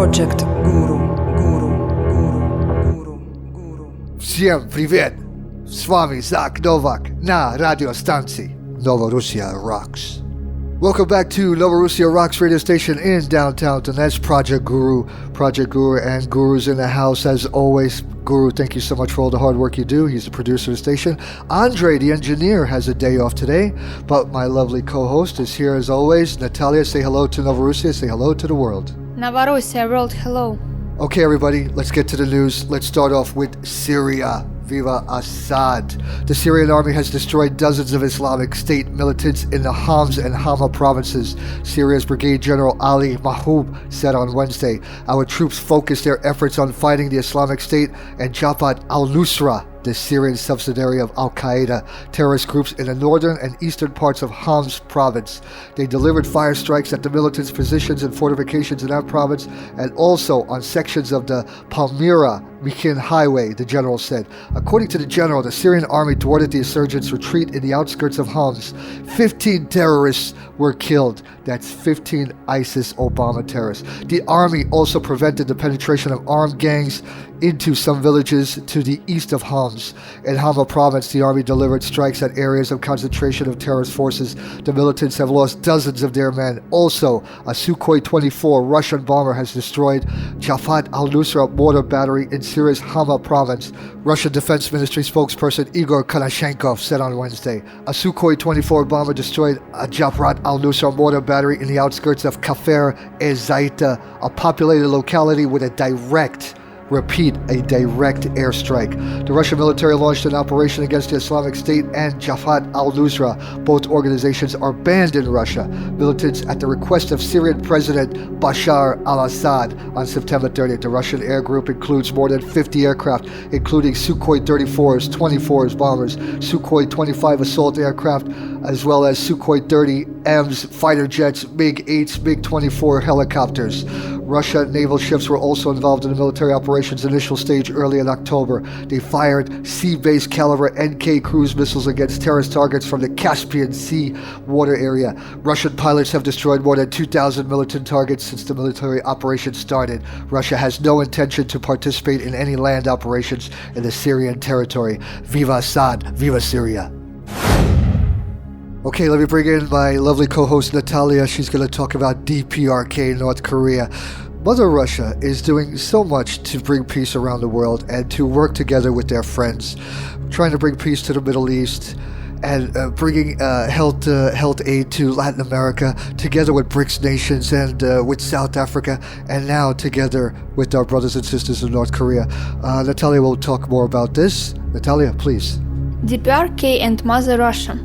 Projekt Guru. Всем привет! С вами Zak Novak на радиостанции Novorossia Rocks. Welcome back to Novorossia Rocks Radio Station in downtown Donetsk. Projekt Guru and Guru's in the house as always. Guru, thank you so much for all the hard work you do. He's the producer of the station. Andre, the engineer, has a day off today, but my lovely co-host is here as always. Natalia, say hello to Novorossia, say hello to the world. Novorossia world, hello. Okay, everybody, let's get to the news. Let's start off with Syria. Viva Assad. The Syrian army has destroyed dozens of Islamic State militants in the Homs and Hama provinces. Syria's Brigadier General Ali Mahmoud said on Wednesday, "Our troops focused their efforts on fighting the Islamic State and Jabhat al-Nusra, the Syrian subsidiary of Al-Qaeda, terrorist groups in the northern and eastern parts of Homs province. They delivered fire strikes at the militants' positions and fortifications in that province and also on sections of the Palmyra Mechin Highway," the general said. According to the general, the Syrian army thwarted the insurgents' retreat in the outskirts of Homs. 15 terrorists were killed. That's 15 ISIS Obama terrorists. The army also prevented the penetration of armed gangs into some villages to the east of Homs. In Hama province, the army delivered strikes at areas of concentration of terrorist forces. The militants have lost dozens of their men. Also, a Sukhoi 24 Russian bomber has destroyed Jabhat al-Nusra mortar battery in Syria's Hama province. Russian Defense Ministry spokesperson Igor Konashenkov said on Wednesday, a Sukhoi 24 bomber destroyed a Jabhat al-Nusra mortar battery in the outskirts of Kafir-e-Zaita, a populated locality with a direct airstrike. The Russian military launched an operation against the Islamic State and Jabhat al-Nusra. Both organizations are banned in Russia. Militants at the request of Syrian President Bashar al-Assad on September 30th. The Russian air group includes more than 50 aircraft, including Sukhoi 34s, 24s bombers, Sukhoi 25 assault aircraft, as well as Sukhoi 30Ms fighter jets, MiG-8s, MiG-24 helicopters. Russian naval ships were also involved in the military operation's initial stage early in October. They fired sea-based caliber NK cruise missiles against terrorist targets from the Caspian Sea water area. Russian pilots have destroyed more than 2,000 militant targets since the military operation started. Russia has no intention to participate in any land operations in the Syrian territory. Viva Assad, Viva Syria. Okay, let me bring in my lovely co-host Natalia. She's going to talk about DPRK, North Korea. Mother Russia is doing so much to bring peace around the world and to work together with their friends, trying to bring peace to the Middle East and bringing health aid to Latin America, together with BRICS nations and with South Africa, and now together with our brothers and sisters in North Korea. Natalia will talk more about this. Natalia, please. DPRK and Mother Russia.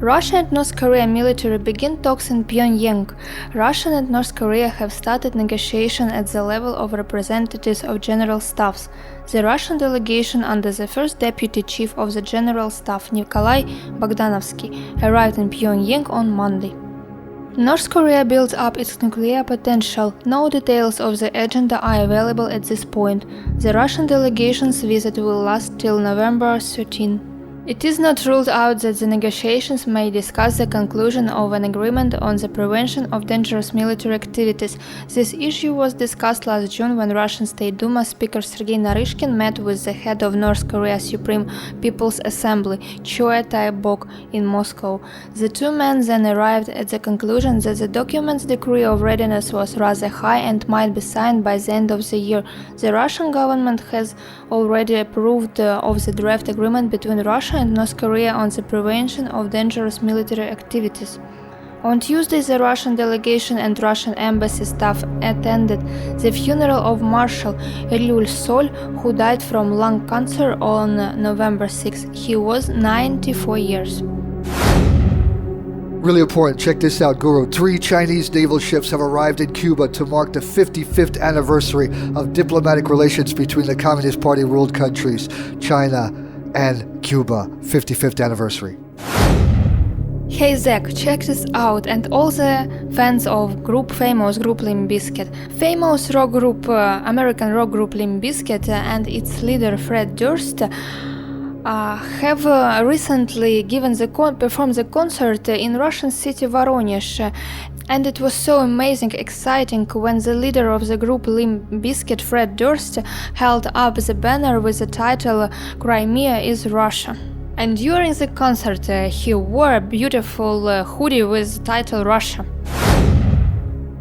Russia and North Korea military begin talks in Pyongyang. Russia and North Korea have started negotiation at the level of representatives of general staffs. The Russian delegation under the first deputy chief of the general staff, Nikolai Bogdanovsky, arrived in Pyongyang on Monday. North Korea builds up its nuclear potential. No details of the agenda are available at this point. The Russian delegation's visit will last till November 13. It is not ruled out that the negotiations may discuss the conclusion of an agreement on the prevention of dangerous military activities. This issue was discussed last June when Russian State Duma Speaker Sergei Naryshkin met with the head of North Korea's Supreme People's Assembly, Choi Tae-bok, in Moscow. The two men then arrived at the conclusion that the document's degree of readiness was rather high and might be signed by the end of the year. The Russian government has already approved of the draft agreement between Russia and North Korea on the prevention of dangerous military activities. On Tuesday, the Russian delegation and Russian embassy staff attended the funeral of Marshal Ryul Sol, who died from lung cancer on November 6. He was 94 years. Really important, check this out, Guru. 3 Chinese naval ships have arrived in Cuba to mark the 55th anniversary of diplomatic relations between the Communist Party-ruled countries, China and Cuba. 55th anniversary. Hey Zach, check this out, and all the fans of famous group Limp Bizkit. Famous rock group, American rock group Limp Bizkit and its leader Fred Durst have recently performed the concert in Russian city Voronezh. And it was so amazing, exciting when the leader of the group Limp Bizkit, Fred Durst, held up the banner with the title "Crimea is Russia." And during the concert, he wore a beautiful hoodie with the title Russia.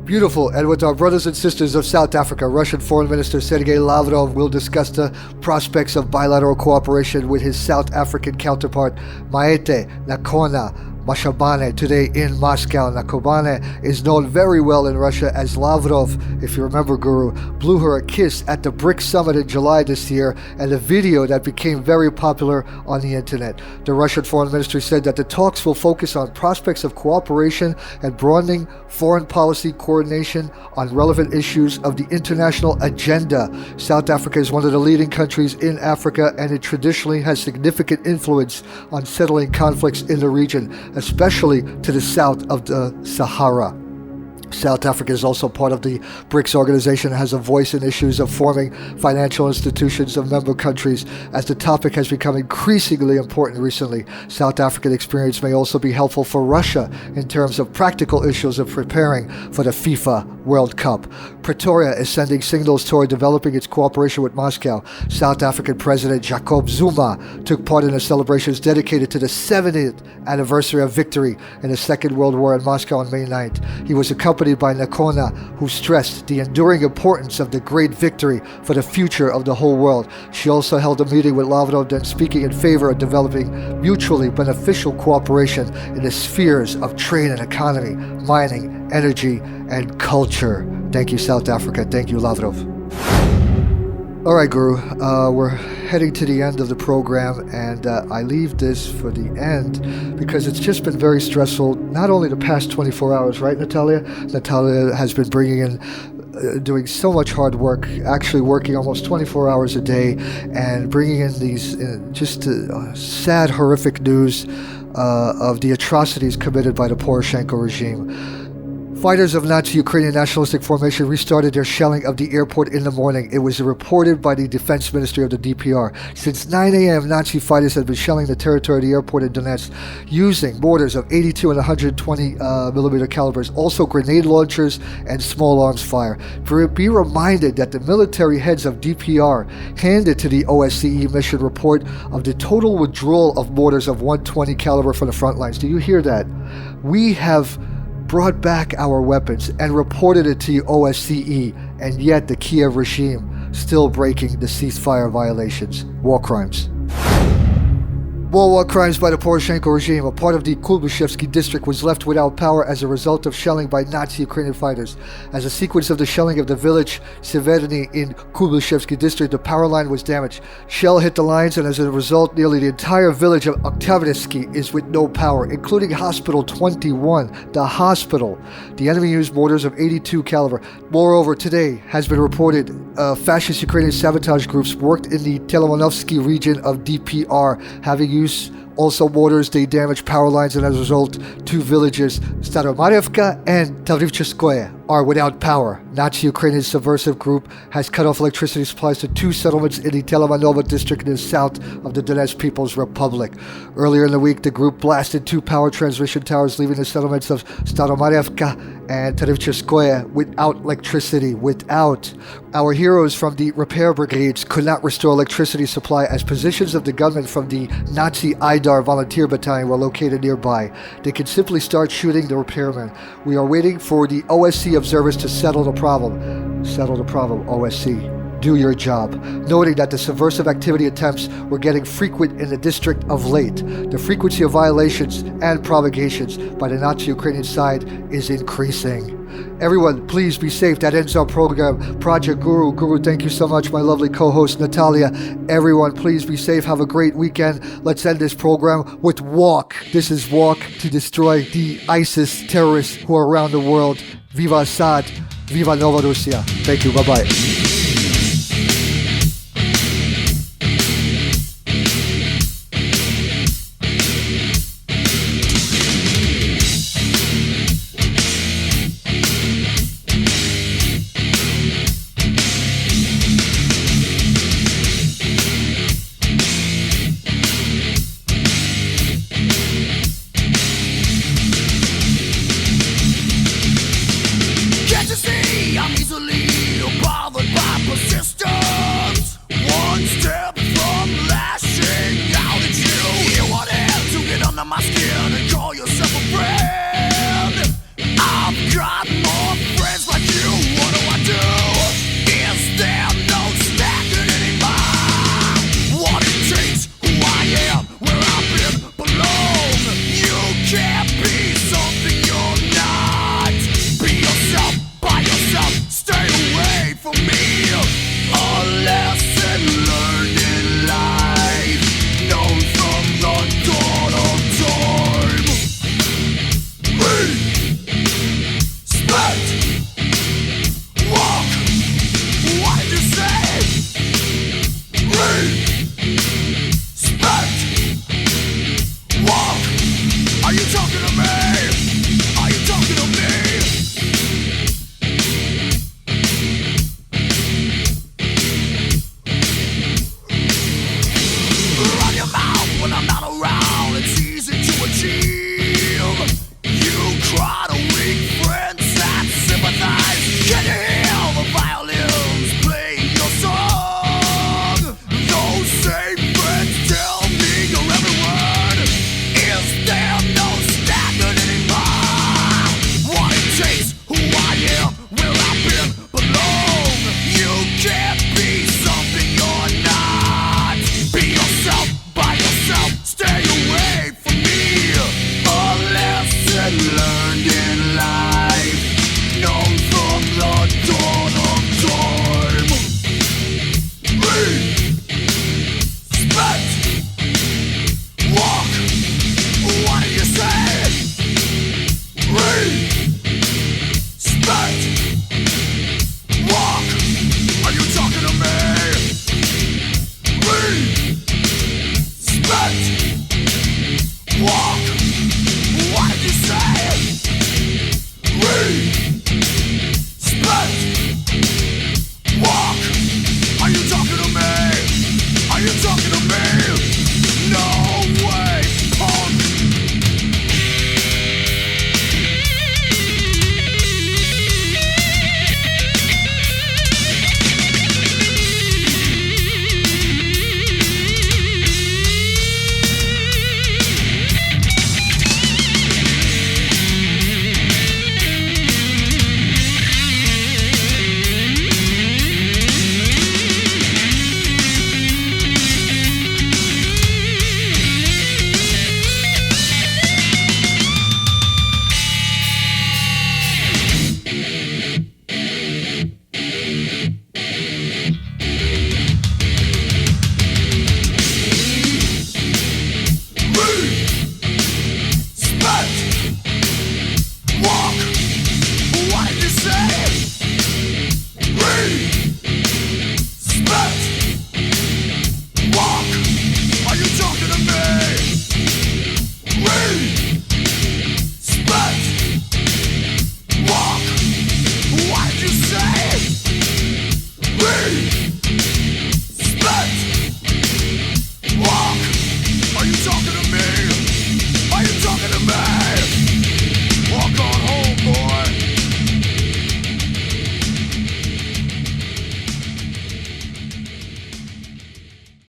Beautiful. And with our brothers and sisters of South Africa, Russian Foreign Minister Sergei Lavrov will discuss the prospects of bilateral cooperation with his South African counterpart, Maete Nakhona Mashabane, today in Moscow. Nakobane is known very well in Russia as Lavrov, if you remember, Guru, blew her a kiss at the BRICS summit in July this year, and a video that became very popular on the internet. The Russian Foreign Ministry said that the talks will focus on prospects of cooperation and broadening foreign policy coordination on relevant issues of the international agenda. South Africa is one of the leading countries in Africa, and it traditionally has significant influence on settling conflicts in the region, especially to the south of the Sahara. South Africa is also part of the BRICS organization and has a voice in issues of forming financial institutions of member countries, as the topic has become increasingly important recently. South African experience may also be helpful for Russia in terms of practical issues of preparing for the FIFA World Cup. Pretoria is sending signals toward developing its cooperation with Moscow. South African President Jacob Zuma took part in the celebrations dedicated to the 70th anniversary of victory in the Second World War in Moscow on May 9th. He was accompanied by Nakhona, who stressed the enduring importance of the great victory for the future of the whole world. She also held a meeting with Lavrov, then speaking in favor of developing mutually beneficial cooperation in the spheres of trade and economy, mining, energy, and culture. Thank you, South Africa. Thank you, Lavrov. All right, Guru, we're heading to the end of the program, and I leave this for the end because it's just been very stressful, not only the past 24 hours, right, Natalia? Natalia has been bringing in, doing so much hard work, actually working almost 24 hours a day, and bringing in these just sad, horrific news of the atrocities committed by the Poroshenko regime. Fighters of Nazi Ukrainian nationalistic formation restarted their shelling of the airport in the morning. It was reported by the Defense Ministry of the DPR. Since 9 a.m., Nazi fighters had been shelling the territory of the airport in Donetsk using mortars of 82 and 120 millimeter calibers, also grenade launchers and small arms fire. Be reminded that the military heads of DPR handed to the OSCE mission report of the total withdrawal of mortars of 120 caliber from the front lines. Do you hear that? We have brought back our weapons and reported it to OSCE, and yet the Kiev regime still breaking the ceasefire violations. War crimes. War crimes by the Poroshenko regime. A part of the Kuybyshev district was left without power as a result of shelling by Nazi Ukrainian fighters. As a sequence of the shelling of the village Severny in Kuybyshev district, the power line was damaged. Shell hit the lines, and as a result, nearly the entire village of Oktyabrskyi is with no power, including Hospital 21, the hospital. The enemy used mortars of 82 caliber. Moreover, today has been reported fascist Ukrainian sabotage groups worked in the Telemanovsky region of DPR, having used also mortars. They damaged power lines, and as a result, two villages, Staromarevka and Tavrivcheskoye, are without power. Nazi Ukrainian subversive group has cut off electricity supplies to two settlements in the Telemanova district in the south of the Donetsk People's Republic. Earlier in the week, the group blasted two power transmission towers, leaving the settlements of Staromarevka and Tavrivcheskoye without electricity. Our heroes from the repair brigades could not restore electricity supply as positions of the gunmen from the Nazi Aidar volunteer battalion were located nearby. They could simply start shooting the repairmen. We are waiting for the OSCE observers to settle the problem. Settle the problem, OSCE. Do your job. Noting that the subversive activity attempts were getting frequent in the district of late. The frequency of violations and provocations by the Nazi Ukrainian side is increasing. Everyone, please be safe. That ends our program. Projekt Guru. Guru, thank you so much. My lovely co-host, Natalia. Everyone, please be safe. Have a great weekend. Let's end this program with Walk. This is Walk to destroy the ISIS terrorists who are around the world. Viva Assad. Viva Novorossia. Thank you. Bye-bye.